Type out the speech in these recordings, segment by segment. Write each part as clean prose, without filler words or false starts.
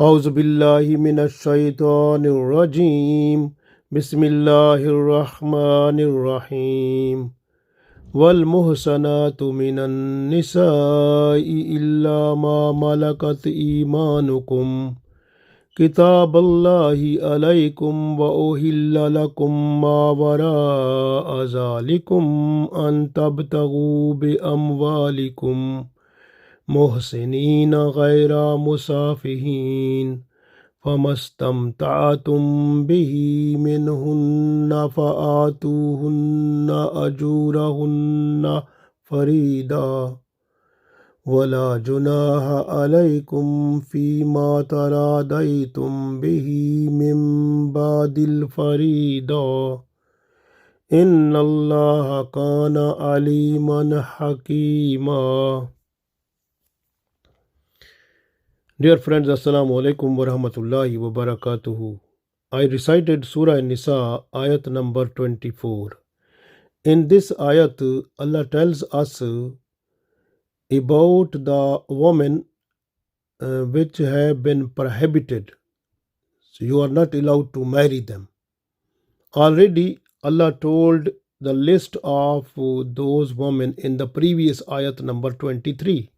أعوذ بالله من الشيطان الرجيم بسم الله الرحمن الرحيم والمحصنات من النساء إلا ما ملكت إيمانكم كتاب الله عليكم وأحل لكم ما وراء ذلكم أن تبتغوا بأموالكم محسنين غير مسافحين فما استمتعتم به منهن فآتوهن أجورهن فريدا ولا جناح عليكم فيما تراضيتم به من بعد الفريضة إن الله كان عليما حكيما. Dear friends, Assalamu alaikum wa rahmatullahi wa barakatuhu. I recited Surah An-Nisa Ayat number 24. In this ayat, Allah tells us about the women which have been prohibited. So you are not allowed to marry them. Already Allah told the list of those women in the previous ayat number 23.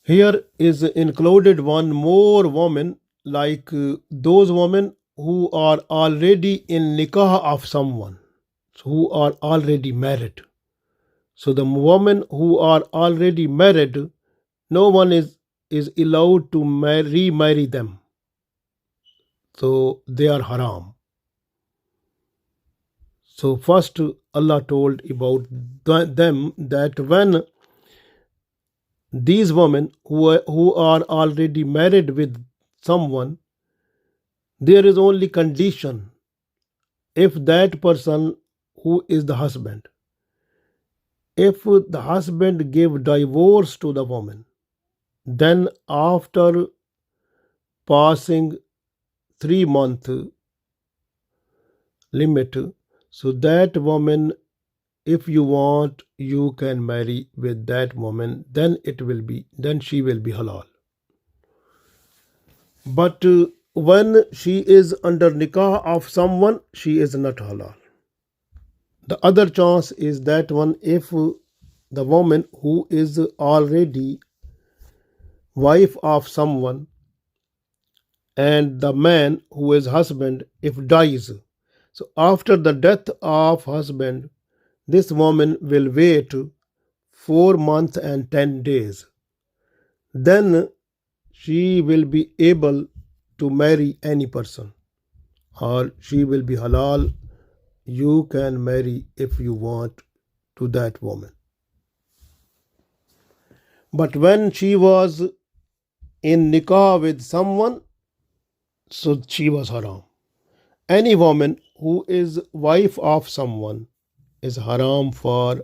Here is included one more woman, like those women who are already in nikah of someone, so who are already married. So the women who are already married, no one is allowed to remarry them. So they are haram. So first Allah told about them that when these women who are already married with someone, there is only condition if that person who is the husband, if the husband gave divorce to the woman, then after passing 3-month limit, so that woman, if you want, you can marry with that woman, then she will be halal. But when she is under nikah of someone, she is not halal. The other chance is that one, if the woman who is already wife of someone and the man who is husband, if dies, so after the death of husband, this woman will wait 4 months and 10 days. Then she will be able to marry any person, or she will be halal. You can marry if you want to that woman. But when she was in nikah with someone, so she was haram. Any woman who is wife of someone is haram for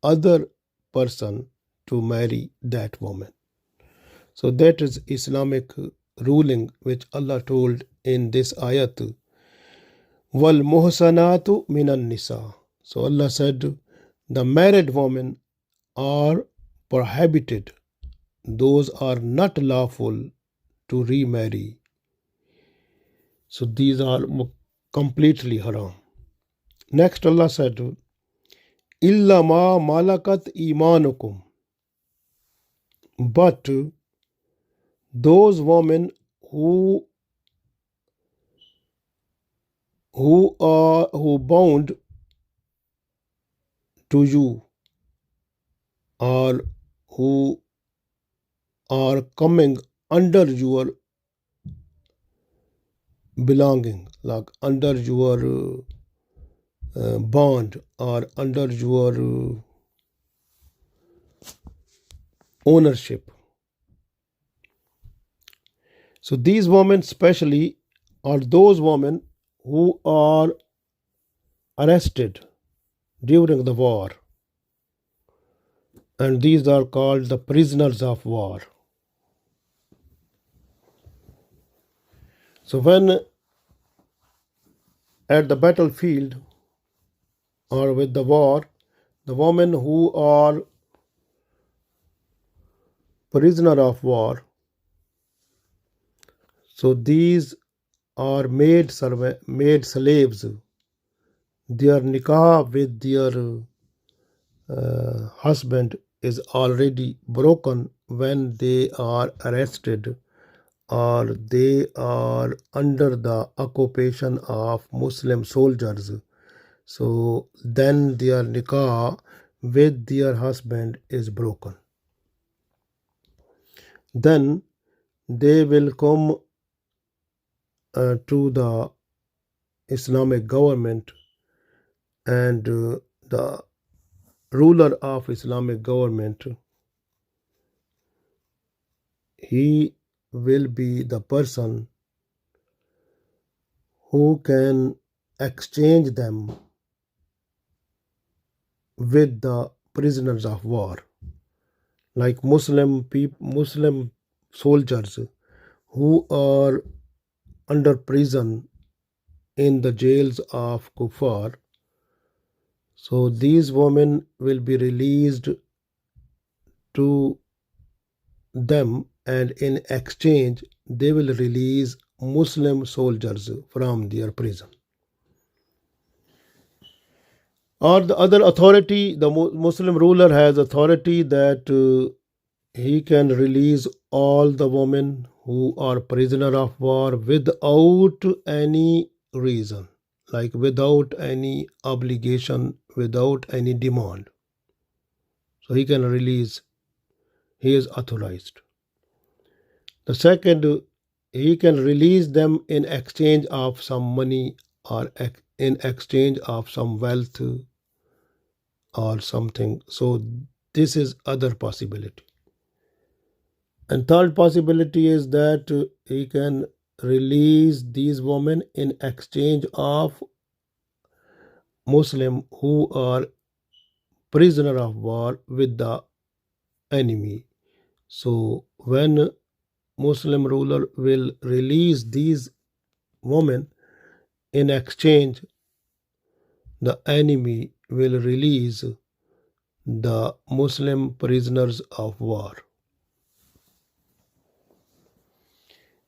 other person to marry that woman. So that is Islamic ruling which Allah told in this ayat. Wal muhsanatu minan nisa. So Allah said the married women are prohibited. Those are not lawful to remarry. So these are completely haram. Next Allah said, Illa ma malakat imanukum. But those women who bound to you, or who are coming under your belonging, like under your bond or under your ownership. So these women especially are those women who are arrested during the war, and these are called the prisoners of war. So when at the battlefield or with the war, the women who are prisoner of war, So these are made slaves. Their nikah with their husband is already broken when they are arrested or they are under the occupation of Muslim soldiers. So then their nikah with their husband is broken. Then they will come to the Islamic government, and the ruler of Islamic government, he will be the person who can exchange them with the prisoners of war, like Muslim soldiers who are under prison in the jails of Kuffar. So these women will be released to them, and in exchange they will release Muslim soldiers from their prison. Or the other authority, the Muslim ruler has authority that he can release all the women who are prisoner of war without any reason, like without any obligation, without any demand. So he can release, he is authorized. The second, he can release them in exchange of some money or in exchange of some wealth or something. So this is other possibility. And third possibility is that he can release these women in exchange of Muslim who are prisoner of war with the enemy. So when Muslim ruler will release these women, in exchange the enemy will release the Muslim prisoners of war.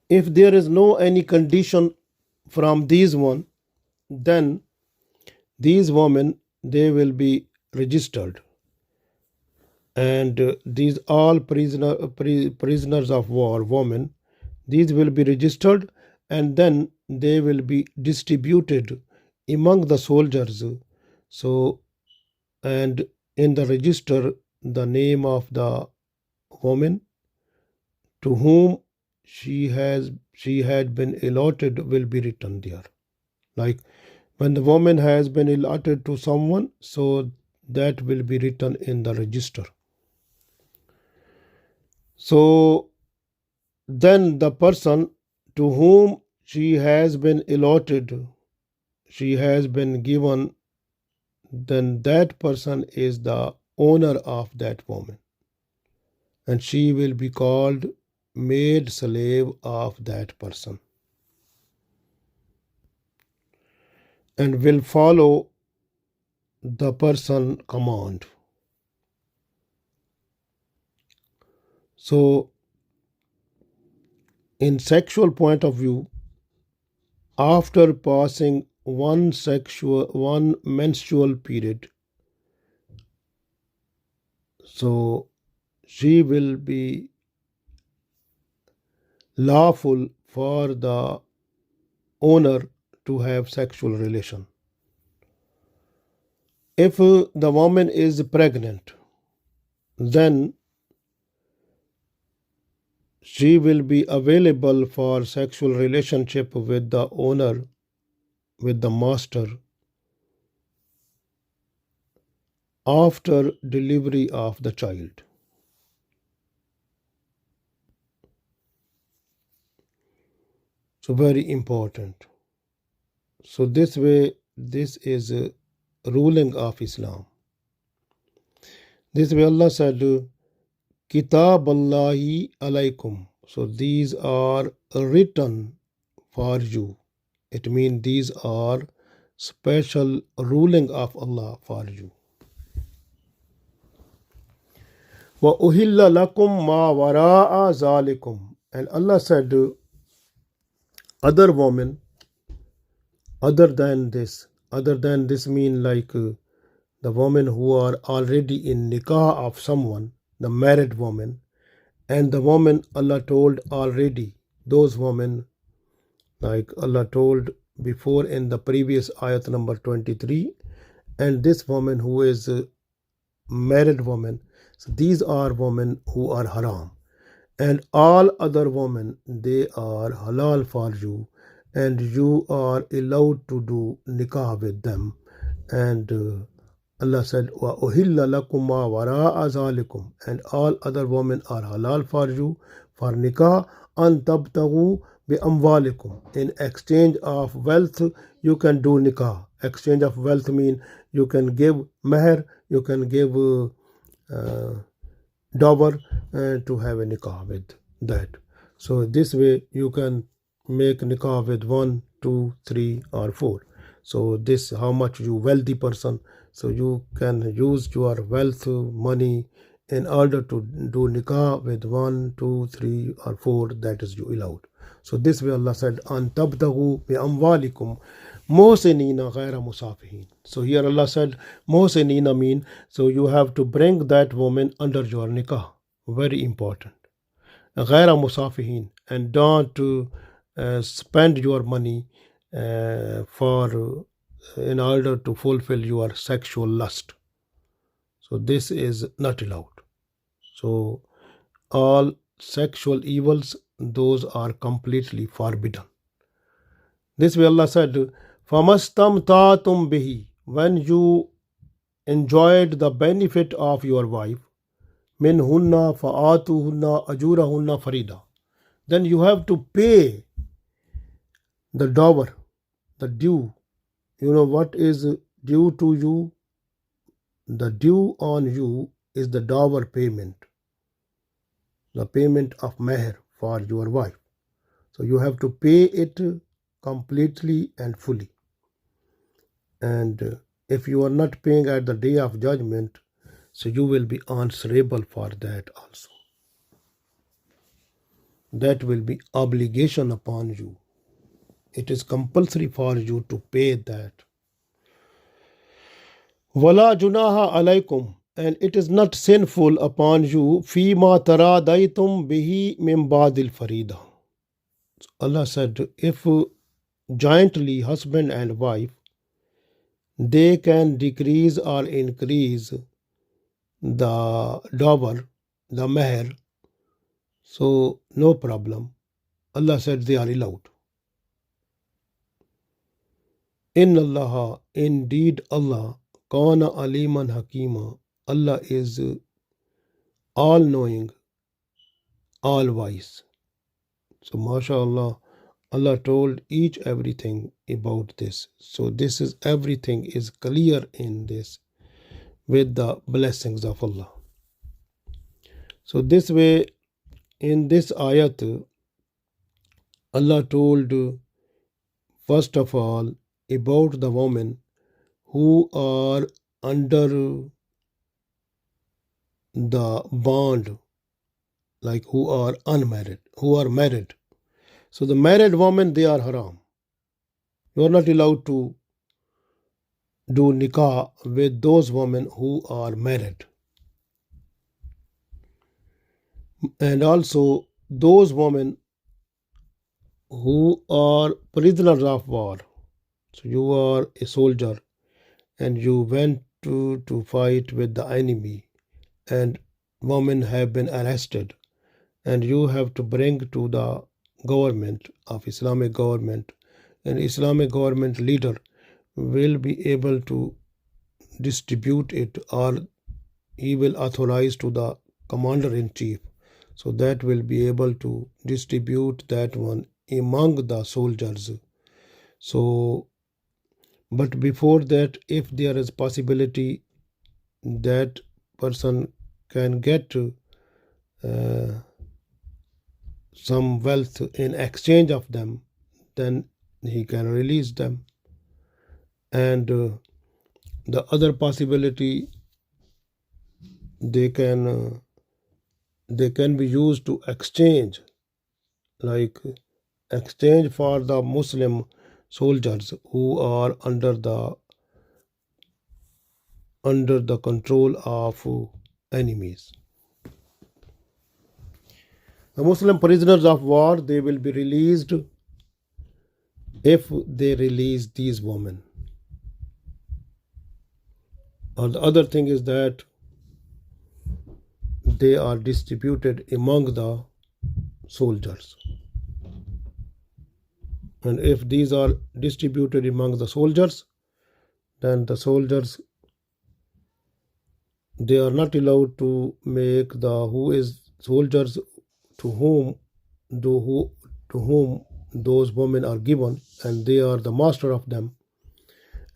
If there is no any condition from these one, then these women, they will be registered, and these all prisoners of war women, these will be registered, and then they will be distributed among the soldiers. So, and in the register, the name of the woman to whom she had been allotted will be written there. Like when the woman has been allotted to someone, so that will be written in the register. So then the person to whom she has been allotted, she has been given, then that person is the owner of that woman, and she will be called maid slave of that person, and will follow the person command. So in sexual point of view, after passing one menstrual period, so she will be lawful for the owner to have sexual relation. If the woman is pregnant, then she will be available for sexual relationship with the owner, with the master, after delivery of the child. So very important. So this way, this is a ruling of Islam. This way Allah said, Kitab Allahi alaykum. So these are written for you. It means these are special ruling of Allah for you. وَأُهِلَّ لَكُمْ مَا وَرَاءَ ذَلِكُمْ. And Allah said, other women other than this mean like the women who are already in nikah of someone, the married woman, and the woman Allah told already, those women like Allah told before in the previous ayat number 23, and this woman who is a married woman. So these are women who are haram, and all other women they are halal for you, and you are allowed to do nikah with them. And Allah said, "Wa uhilla lakum ma wara'a zalikum," and all other women are halal for you for nikah. An tabtagu bi amwalikum, in exchange of wealth you can do nikah. Exchange of wealth mean you can give meher, you can give uh, dower to have a nikah with that. So this way you can make nikah with 1, 2, 3 or 4. So this how much you wealthy person. So you can use your wealth money in order to do nikah with 1, 2, 3 or 4. That is you allowed. So this way Allah said, "An tabdahu bi amwalikum muhsinina ghayra musafihin." So here Allah said, muhsinina mean, so you have to bring that woman under your nikah. Very important. Ghayra musafihin, and don't spend your money for in order to fulfill your sexual lust. So this is not allowed. So all sexual evils, those are completely forbidden. This way Allah said, "Famastamtatum bihi," when you enjoyed the benefit of your wife, min hunna fa'atuhunna ajurahunna farida, then you have to pay the dower, the due. You know what is due to you? The due on you is the dower payment, the payment of meher for your wife. So you have to pay it completely and fully. And if you are not paying at the day of judgment, so you will be answerable for that also. That will be obligation upon you. It is compulsory for you to pay that. Wala junaha alaykum, and it is not sinful upon you, fima taradaitum bihi min ba'dil farida. Allah said, if jointly husband and wife, they can decrease or increase the dower, the meher, so no problem. Allah said they are allowed. Inna Allah, indeed Allah, kana aliman hakima, Allah is all knowing, all wise. So mashallah, Allah told each everything about this. So this is everything is clear in this with the blessings of Allah. So this way in this ayat, Allah told first of all about the women who are under the bond, like who are unmarried, who are married. So the married women, they are haram. You are not allowed to do nikah with those women who are married. And also those women who are prisoners of war. So you are a soldier and you went to fight with the enemy, and women have been arrested, and you have to bring to the government of Islamic government, and Islamic government leader will be able to distribute it, or he will authorize to the commander in chief, so that will be able to distribute that one among the soldiers. So but before that, if there is possibility that person can get some wealth in exchange of them, then he can release them. And the other possibility, they can be used to exchange, like exchange for the Muslim soldiers who are under the control of enemies. The Muslim prisoners of war, they will be released if they release these women. Or the other thing is that they are distributed among the soldiers. And if these are distributed among the soldiers, then the soldiers, they are not allowed to make soldiers to whom those women are given, and they are the master of them,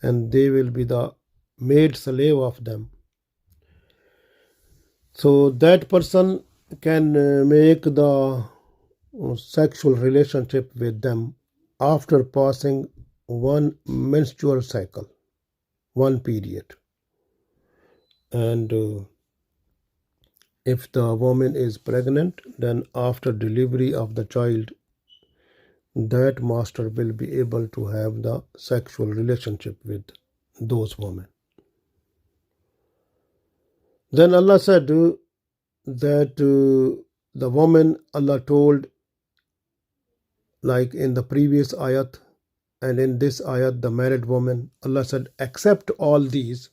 and they will be the made slave of them. So that person can make the sexual relationship with them after passing one menstrual cycle, one period. And if the woman is pregnant, then after delivery of the child, that master will be able to have the sexual relationship with those women. Then Allah said that the woman, Allah told, like in the previous ayat and in this ayat, the married woman, Allah said, except all these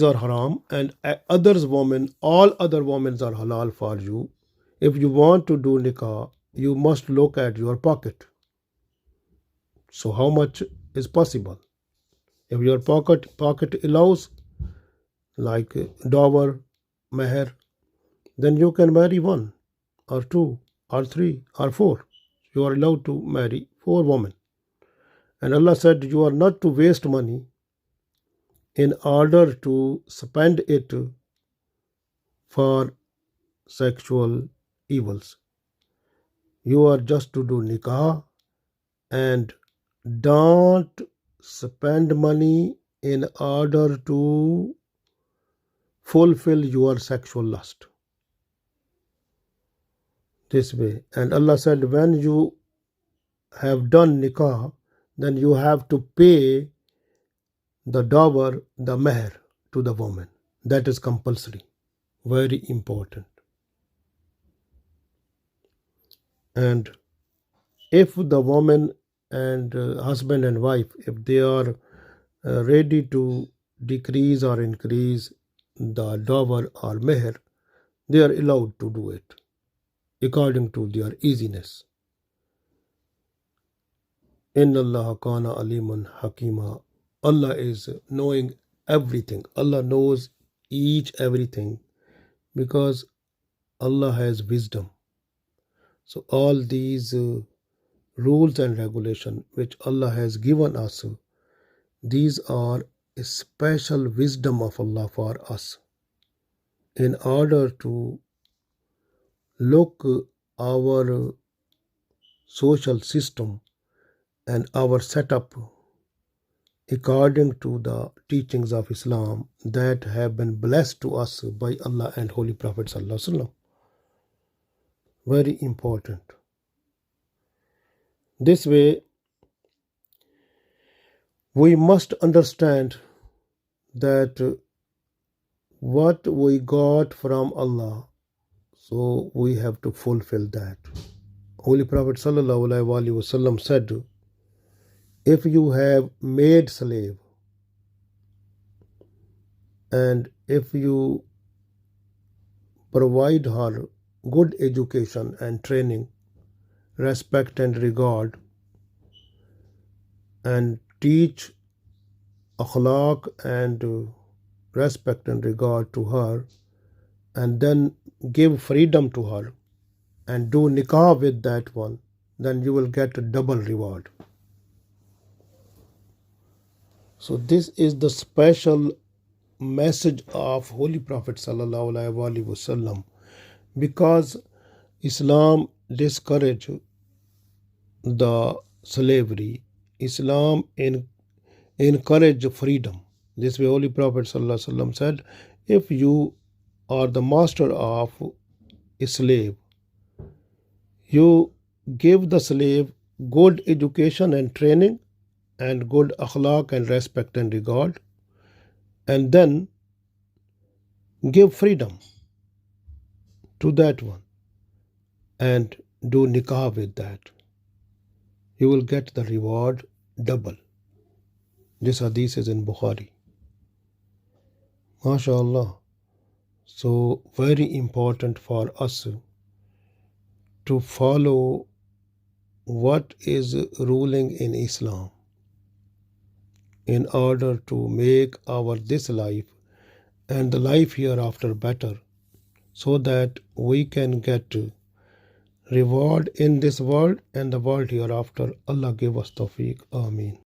are haram, and all other women are halal for you. If you want to do nikah, you must look at your pocket. So how much is possible? If your pocket allows, like dower, meher, then you can marry 1 or 2 or 3 or 4. You are allowed to marry 4 women. And Allah said you are not to waste money in order to spend it for sexual evils. You are just to do nikah, and don't spend money in order to fulfill your sexual lust. This way. And Allah said, when you have done nikah, then you have to pay the dower, the meher, to the woman. That is compulsory. Very important. And if the woman and husband and wife, if they are ready to decrease or increase the dower or meher, they are allowed to do it according to their easiness. Inna Allah kana aliman hakima. Allah is knowing everything. Allah knows everything, because Allah has wisdom. So all these rules and regulations which Allah has given us, these are a special wisdom of Allah for us, in order to look our social system and our setup according to the teachings of Islam that have been blessed to us by Allah and Holy Prophet Sallallahu Alaihi Wasallam. Very important. This way, we must understand that what we got from Allah, so we have to fulfill that. Holy Prophet Sallallahu Alaihi Wasallam said, if you have made slave, and if you provide her good education and training, respect and regard, and teach akhlaq and respect and regard to her, and then give freedom to her and do nikah with that one, then you will get a double reward. So this is the special message of Holy Prophet Sallallahu Alaihi Wasallam, because Islam discourage the slavery. Islam encourage freedom. This way Holy Prophet Sallallahu Alaihi Wasallam said, if you are the master of a slave, you give the slave good education and training and good akhlaq and respect and regard, and then give freedom to that one and do nikah with that. You will get the reward double. This hadith is in Bukhari. MashaAllah. So very important for us to follow what is ruling in Islam in order to make our this life and the life hereafter better, so that we can get reward in this world and the world hereafter. Allah give us tawfiq. Ameen.